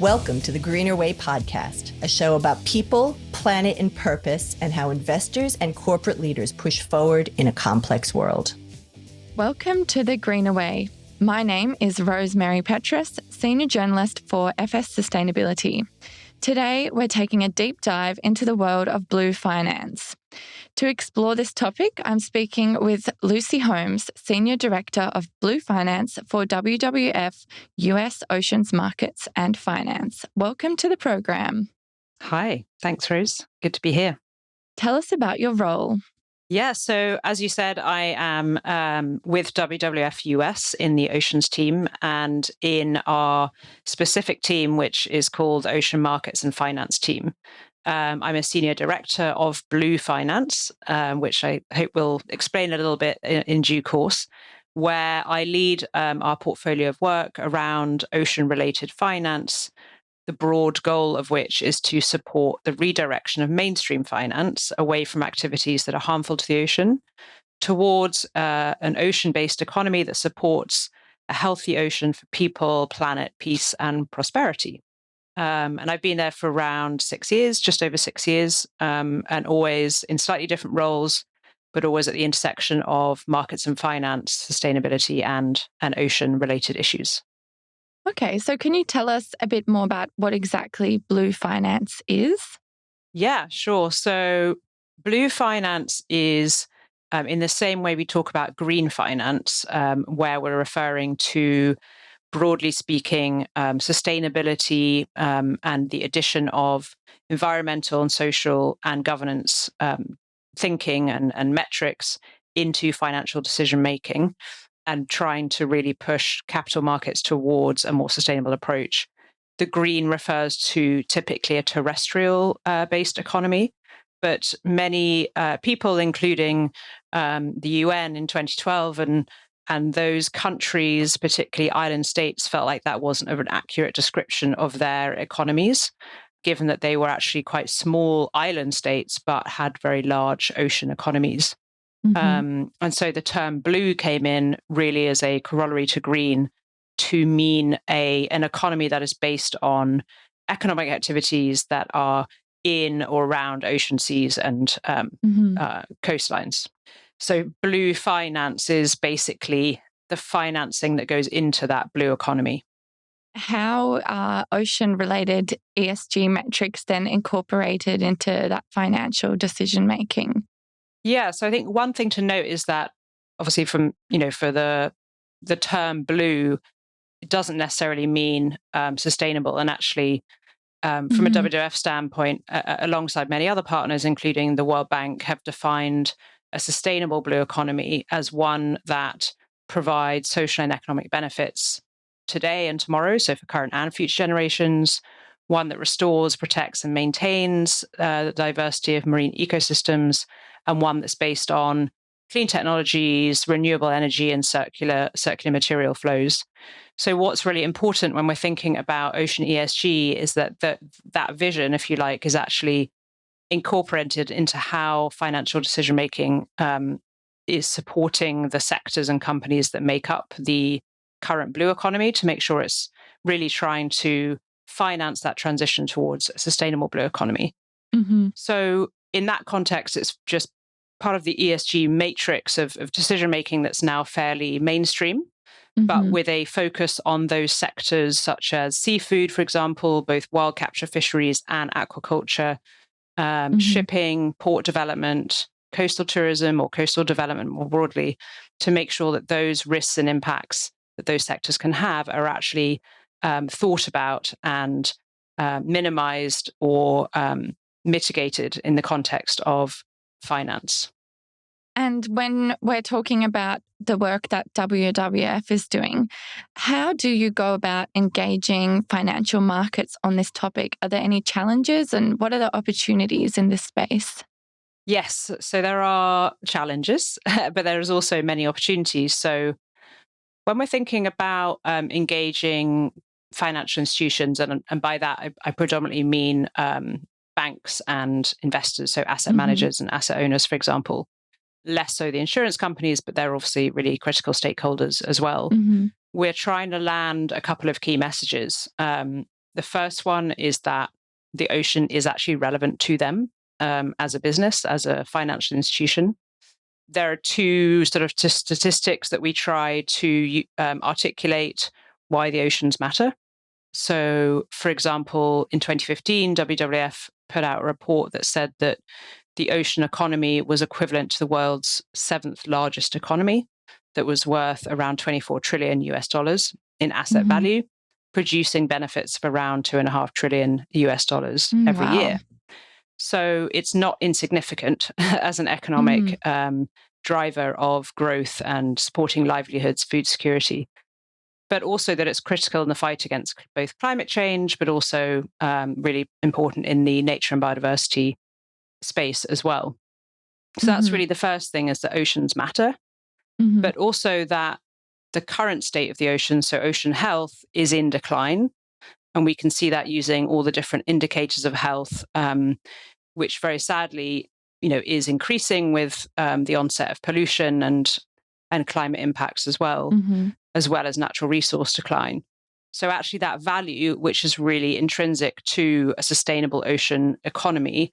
Welcome to the Greener Way podcast, a show about people, planet, and purpose, and how investors and corporate leaders push forward in a complex world. Welcome to the Greener Way. My name is Rose Mary Petrass, Senior Journalist for FS Sustainability. Today, we're taking a deep dive into the world of blue finance. To explore this topic, I'm speaking with Lucy Holmes, Senior Director of Blue Finance for WWF US Oceans Markets and Finance. Welcome to the program. Hi, thanks, Rose. Good to be here. Tell us about your role. Yeah, so as you said, I am with WWF US in the Oceans team and in our specific team, which is called Ocean Markets and Finance team. I'm a senior director of Blue Finance, which I hope we'll explain a little bit in due course, where I lead our portfolio of work around ocean-related finance, the broad goal of which is to support the redirection of mainstream finance away from activities that are harmful to the ocean towards an ocean-based economy that supports a healthy ocean for people, planet, peace, and prosperity. And I've been there for around 6 years, just over 6 years, and always in slightly different roles, but always at the intersection of markets and finance, sustainability, and ocean-related issues. Okay, so can you tell us a bit more about what exactly blue finance is? Yeah, sure. So blue finance is in the same way we talk about green finance, where we're referring to, broadly speaking, sustainability and the addition of environmental and social and governance thinking and metrics into financial decision making, and trying to really push capital markets towards a more sustainable approach. The green refers to typically a terrestrial based economy, but many people, including the UN in 2012 and those countries, particularly island states, felt like that wasn't an accurate description of their economies, given that they were actually quite small island states, but had very large ocean economies. Mm-hmm. And so the term blue came in really as a corollary to green to mean an economy that is based on economic activities that are in or around ocean seas and coastlines. So blue finance is basically the financing that goes into that blue economy. How are ocean-related ESG metrics then incorporated into that financial decision-making? Yeah, so I think one thing to note is that obviously for the term blue, it doesn't necessarily mean sustainable. And actually, from a WWF standpoint, alongside many other partners, including the World Bank, have defined a sustainable blue economy as one that provides social and economic benefits today and tomorrow, so for current and future generations, one that restores, protects, and maintains the diversity of marine ecosystems, and one that's based on clean technologies, renewable energy, and circular material flows. So what's really important when we're thinking about ocean ESG is that vision, if you like, is actually incorporated into how financial decision-making is supporting the sectors and companies that make up the current blue economy to make sure it's really trying to finance that transition towards a sustainable blue economy. Mm-hmm. So in that context, it's just part of the ESG matrix of decision-making that's now fairly mainstream, but with a focus on those sectors such as seafood, for example, both wild capture fisheries and aquaculture, shipping, port development, coastal tourism, or coastal development more broadly, to make sure that those risks and impacts that those sectors can have are actually thought about and minimized or mitigated in the context of finance. And when we're talking about the work that WWF is doing, how do you go about engaging financial markets on this topic? Are there any challenges, and what are the opportunities in this space? Yes, so there are challenges, but there is also many opportunities. So when we're thinking about engaging financial institutions, and by that I predominantly mean banks and investors, so asset managers and asset owners, for example, less so the insurance companies, but they're obviously really critical stakeholders as well. We're trying to land a couple of key messages. The first one is that the ocean is actually relevant to them as a business, as a financial institution. There are two sort of statistics that we try to articulate why the oceans matter. So, for example, in 2015, WWF put out a report that said that the ocean economy was equivalent to the world's seventh largest economy, that was worth around 24 trillion US dollars in asset value, producing benefits of around 2.5 trillion US dollars every year. So it's not insignificant as an economic driver of growth and supporting livelihoods, food security, but also that it's critical in the fight against both climate change, but also really important in the nature and biodiversity space as well. So that's really the first thing, is that oceans matter, but also that the current state of the ocean, so ocean health, is in decline. And we can see that using all the different indicators of health, which very sadly, is increasing with the onset of pollution and climate impacts as well as natural resource decline. So actually that value, which is really intrinsic to a sustainable ocean economy,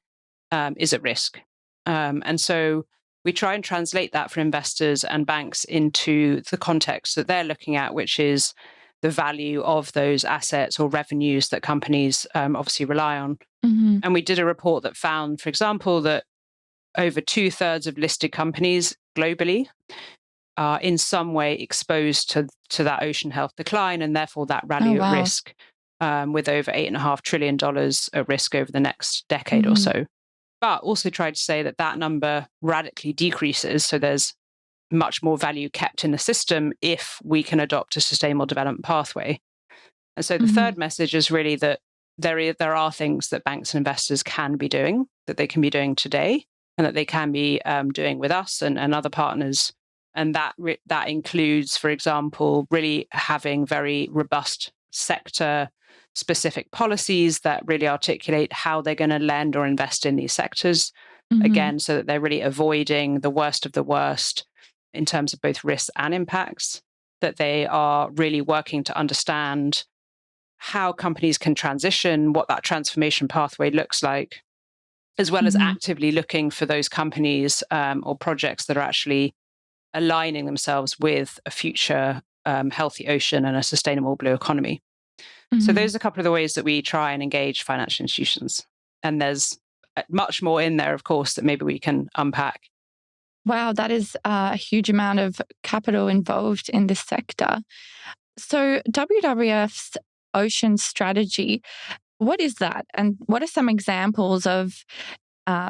is at risk. And so we try and translate that for investors and banks into the context that they're looking at, which is the value of those assets or revenues that companies obviously rely on. And we did a report that found, for example, that over 2/3 of listed companies globally are in some way exposed to that ocean health decline, and therefore that value at risk, with over $8.5 trillion at risk over the next decade or so. But also tried to say that number radically decreases. So there's much more value kept in the system if we can adopt a sustainable development pathway. And so the third message is really that there are things that banks and investors can be doing, that they can be doing today, and that they can be doing with us and other partners. And that includes, for example, really having very robust sector specific policies that really articulate how they're going to lend or invest in these sectors, again, so that they're really avoiding the worst of the worst in terms of both risks and impacts, that they are really working to understand how companies can transition, what that transformation pathway looks like, as well as actively looking for those companies or projects that are actually aligning themselves with a future healthy ocean and a sustainable blue economy. So those are a couple of the ways that we try and engage financial institutions. And there's much more in there, of course, that maybe we can unpack. Wow, that is a huge amount of capital involved in this sector. So WWF's ocean strategy, what is that? And what are some examples of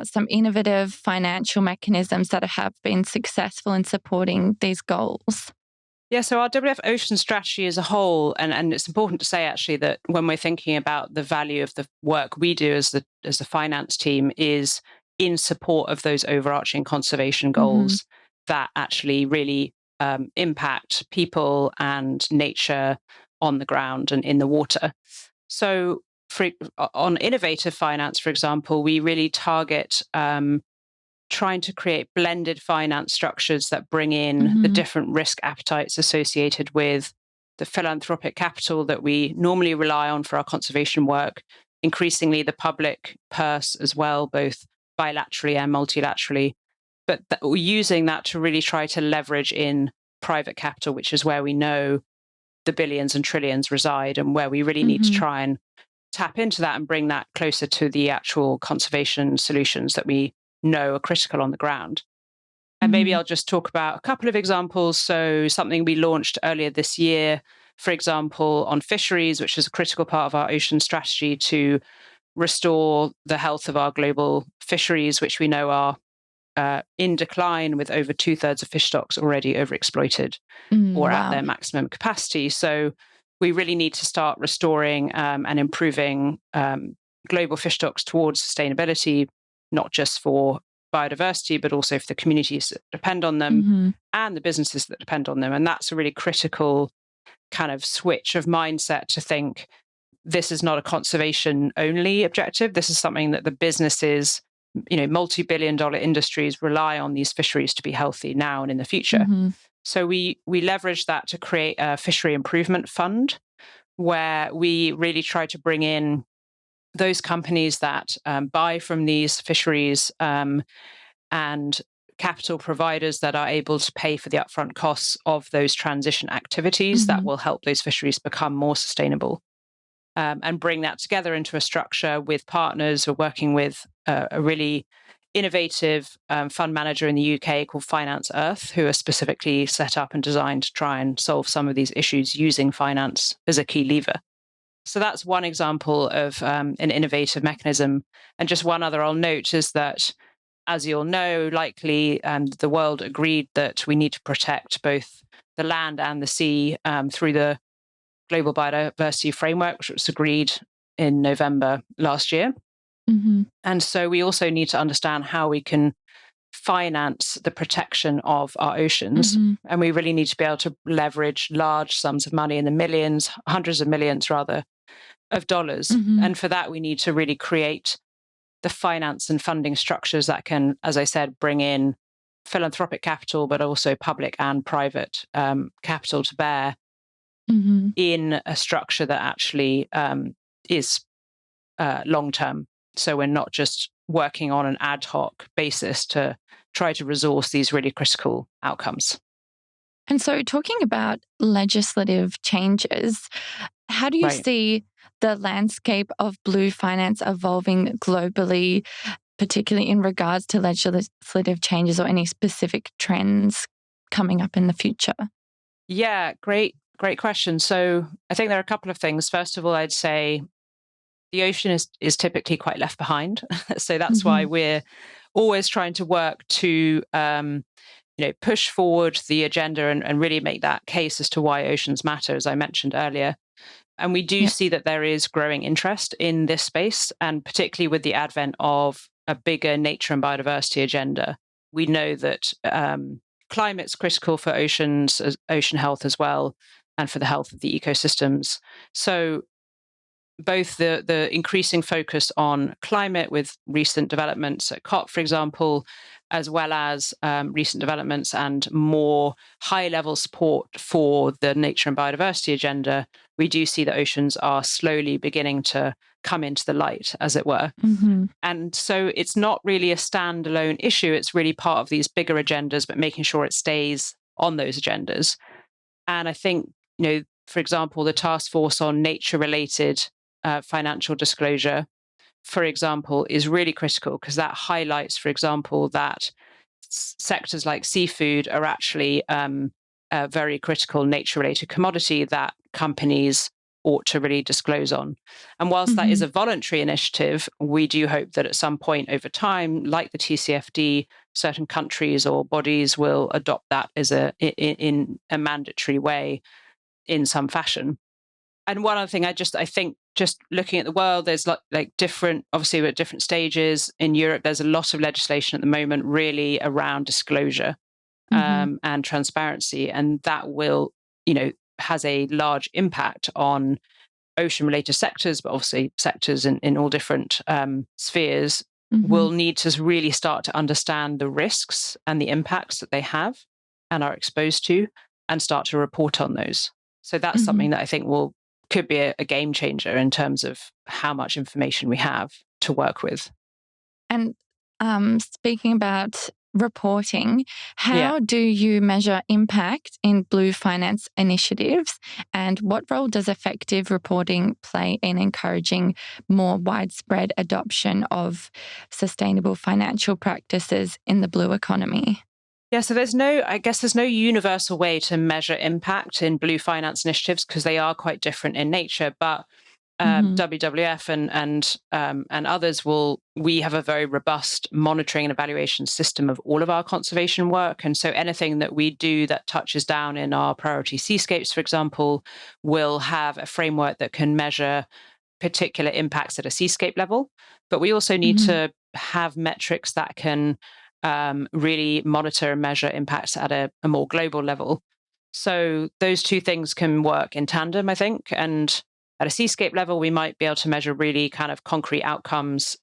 some innovative financial mechanisms that have been successful in supporting these goals? Yeah, so our WWF Ocean strategy as a whole, and it's important to say actually that when we're thinking about the value of the work we do as the finance team, is in support of those overarching conservation goals that actually really impact people and nature on the ground and in the water. So on innovative finance, for example, we really target trying to create blended finance structures that bring in the different risk appetites associated with the philanthropic capital that we normally rely on for our conservation work, increasingly the public purse as well, both bilaterally and multilaterally, but using that to really try to leverage in private capital, which is where we know the billions and trillions reside, and where we really need to try and tap into that and bring that closer to the actual conservation solutions that we know are critical on the ground. And maybe I'll just talk about a couple of examples. So something we launched earlier this year, for example, on fisheries, which is a critical part of our ocean strategy to restore the health of our global fisheries, which we know are in decline, with over 2/3 of fish stocks already overexploited or at their maximum capacity. So we really need to start restoring and improving global fish stocks towards sustainability, not just for biodiversity, but also for the communities that depend on them and the businesses that depend on them. And that's a really critical kind of switch of mindset to think this is not a conservation only objective. This is something that the businesses, multi-billion-dollar industries rely on these fisheries to be healthy now and in the future. So we leverage that to create a fishery improvement fund, where we really try to bring in those companies that buy from these fisheries and capital providers that are able to pay for the upfront costs of those transition activities that will help those fisheries become more sustainable. And bring that together into a structure with partners. We're working with a really innovative fund manager in the UK called Finance Earth, who are specifically set up and designed to try and solve some of these issues using finance as a key lever. So that's one example of an innovative mechanism. And just one other I'll note is that, as you'll know, likely the world agreed that we need to protect both the land and the sea through the Global Biodiversity Framework, which was agreed in November last year. And so we also need to understand how we can finance the protection of our oceans. And we really need to be able to leverage large sums of money in the millions, hundreds of millions rather, of dollars. And for that, we need to really create the finance and funding structures that can, as I said, bring in philanthropic capital, but also public and private capital to bear in a structure that actually is long-term. So we're not just working on an ad hoc basis to try to resource these really critical outcomes. And so talking about legislative changes, how do you see the landscape of blue finance evolving globally, particularly in regards to legislative changes or any specific trends coming up in the future? Yeah, great question. So I think there are a couple of things. First of all, I'd say the ocean is typically quite left behind. So that's why we're always trying to work to push forward the agenda and really make that case as to why oceans matter, as I mentioned earlier. And we do see that there is growing interest in this space, and particularly with the advent of a bigger nature and biodiversity agenda. We know that climate's critical for oceans, ocean health as well, and for the health of the ecosystems. So both the increasing focus on climate with recent developments at COP, for example, as well as recent developments and more high-level support for the nature and biodiversity agenda, we do see that oceans are slowly beginning to come into the light, as it were. And so it's not really a standalone issue. It's really part of these bigger agendas, but making sure it stays on those agendas. And I think, for example, the task force on nature-related financial disclosure, for example, is really critical because that highlights, for example, that sectors like seafood are actually a very critical nature-related commodity that companies ought to really disclose on. And whilst that is a voluntary initiative, we do hope that at some point over time, like the TCFD, certain countries or bodies will adopt that as in a mandatory way in some fashion. And one other thing, I think just looking at the world, there's like different, obviously we're at different stages. In Europe, there's a lot of legislation at the moment really around disclosure and transparency. And that will, has a large impact on ocean-related sectors, but obviously sectors in all different spheres will need to really start to understand the risks and the impacts that they have and are exposed to and start to report on those. So that's something that I think could be a game changer in terms of how much information we have to work with. And speaking about reporting, how do you measure impact in blue finance initiatives, and what role does effective reporting play in encouraging more widespread adoption of sustainable financial practices in the blue economy? Yeah, so there's no universal way to measure impact in blue finance initiatives because they are quite different in nature. But WWF and others we have a very robust monitoring and evaluation system of all of our conservation work. And so anything that we do that touches down in our priority seascapes, for example, will have a framework that can measure particular impacts at a seascape level. But we also need to have metrics that can really monitor and measure impacts at a more global level. So those two things can work in tandem, I think. And at a seascape level, we might be able to measure really kind of concrete outcomes,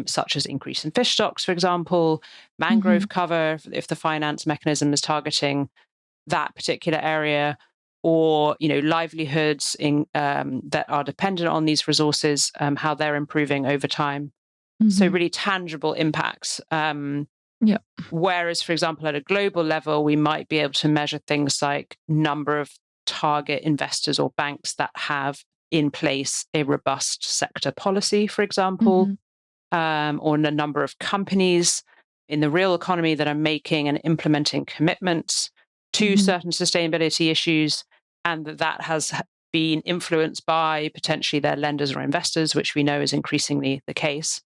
such as increase in fish stocks, for example, mangrove cover, if the finance mechanism is targeting that particular area, or livelihoods that are dependent on these resources, how they're improving over time. So really tangible impacts. Whereas, for example, at a global level, we might be able to measure things like number of target investors or banks that have in place a robust sector policy, for example, or the number of companies in the real economy that are making and implementing commitments to certain sustainability issues, and that has been influenced by potentially their lenders or investors, which we know is increasingly the case.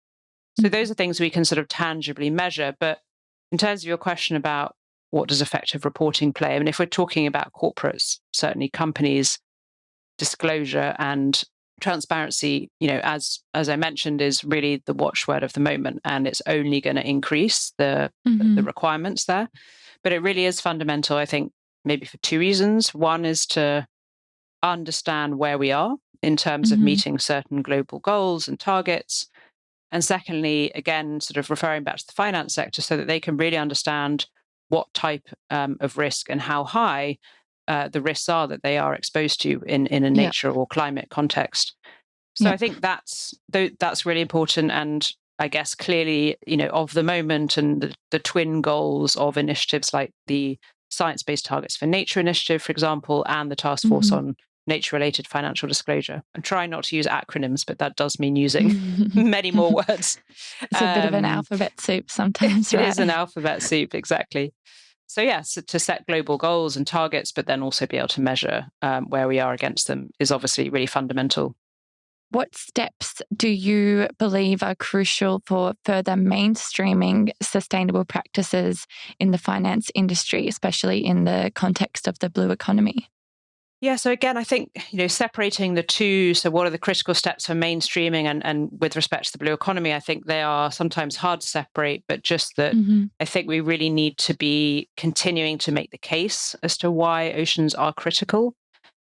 So those are things we can sort of tangibly measure. But in terms of your question about what does effective reporting play, I mean, if we're talking about corporates, certainly companies, disclosure and transparency, as I mentioned, is really the watchword of the moment, and it's only going to increase the requirements there. But it really is fundamental, I think, maybe for two reasons. One is to understand where we are in terms of meeting certain global goals and targets. And secondly, again, sort of referring back to the finance sector, so that they can really understand what type of risk and how high the risks are that they are exposed to in a nature or climate context. So I think that's really important. And I guess clearly, of the moment and the twin goals of initiatives like the Science-Based Targets for Nature initiative, for example, and the Task Force on Nature-Related Financial Disclosure. I'm trying not to use acronyms, but that does mean using many more words. It's a bit of an alphabet soup sometimes, right? It is an alphabet soup, exactly. So yes, to set global goals and targets, but then also be able to measure where we are against them is obviously really fundamental. What steps do you believe are crucial for further mainstreaming sustainable practices in the finance industry, especially in the context of the blue economy? Yeah, so again, I think, separating the two, so what are the critical steps for mainstreaming and with respect to the blue economy, I think they are sometimes hard to separate, but just that I think we really need to be continuing to make the case as to why oceans are critical,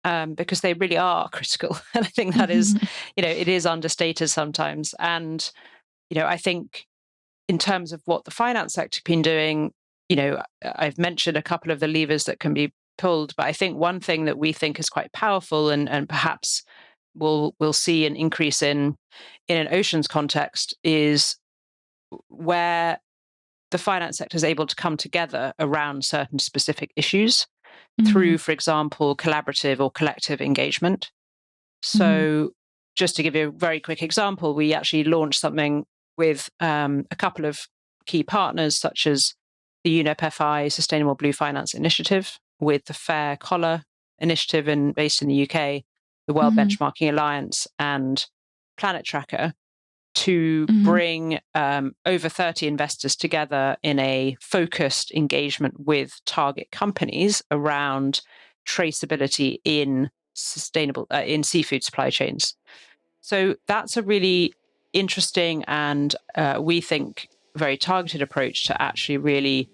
because they really are critical. And I think that is, it is understated sometimes. And, I think in terms of what the finance sector has been doing, I've mentioned a couple of the levers that can be pulled, but I think one thing that we think is quite powerful and perhaps we'll see an increase in an oceans context is where the finance sector is able to come together around certain specific issues through, for example, collaborative or collective engagement. So just to give you a very quick example, we actually launched something with a couple of key partners, such as the UNEP FI Sustainable Blue Finance Initiative, with the Fair Collar Initiative based in the UK, the World Benchmarking Alliance, and Planet Tracker, to bring over 30 investors together in a focused engagement with target companies around traceability in sustainable in seafood supply chains. So that's a really interesting and we think very targeted approach to actually really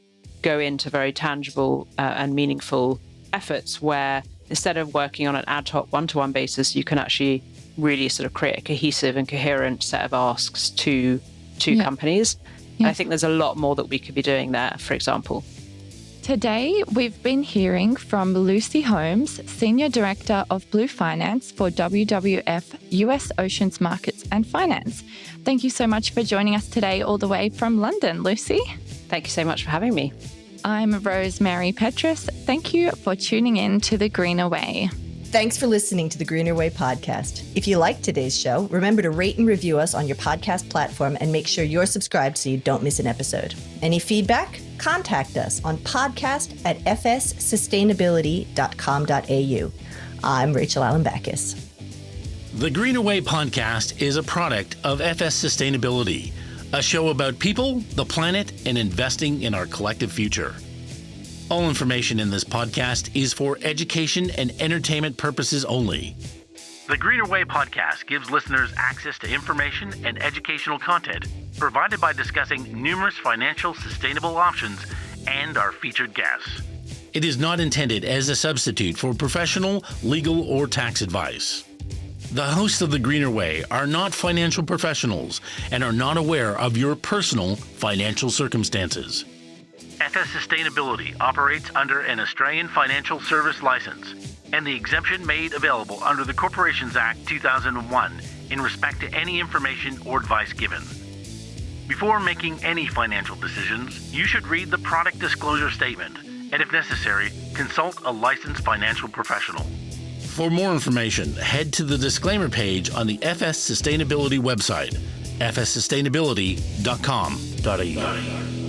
go into very tangible and meaningful efforts where instead of working on an ad hoc one-to-one basis, you can actually really sort of create a cohesive and coherent set of asks to companies. And I think there's a lot more that we could be doing there, for example. Today, we've been hearing from Lucy Holmes, Senior Director of Blue Finance for WWF US Oceans Markets and Finance. Thank you so much for joining us today all the way from London, Lucy. Thank you so much for having me. I'm Rose Mary Petrass. Thank you for tuning in to The Greener Way. Thanks for listening to the Greener Way podcast. If you liked today's show, remember to rate and review us on your podcast platform and make sure you're subscribed so you don't miss an episode. Any feedback? Contact us on podcast@fssustainability.com.au. I'm Rachel Allen-Backus. The Greener Way podcast is a product of FS Sustainability, a show about people, the planet, and investing in our collective future. All information in this podcast is for education and entertainment purposes only. The Greener Way podcast gives listeners access to information and educational content provided by discussing numerous financial sustainable options and our featured guests. It is not intended as a substitute for professional, legal, or tax advice. The hosts of The Greener Way are not financial professionals and are not aware of your personal financial circumstances. FS Sustainability operates under an Australian Financial Service License and the exemption made available under the Corporations Act 2001 in respect to any information or advice given. Before making any financial decisions, you should read the product disclosure statement and, if necessary, consult a licensed financial professional. For more information, head to the disclaimer page on the FS Sustainability website, fssustainability.com.au.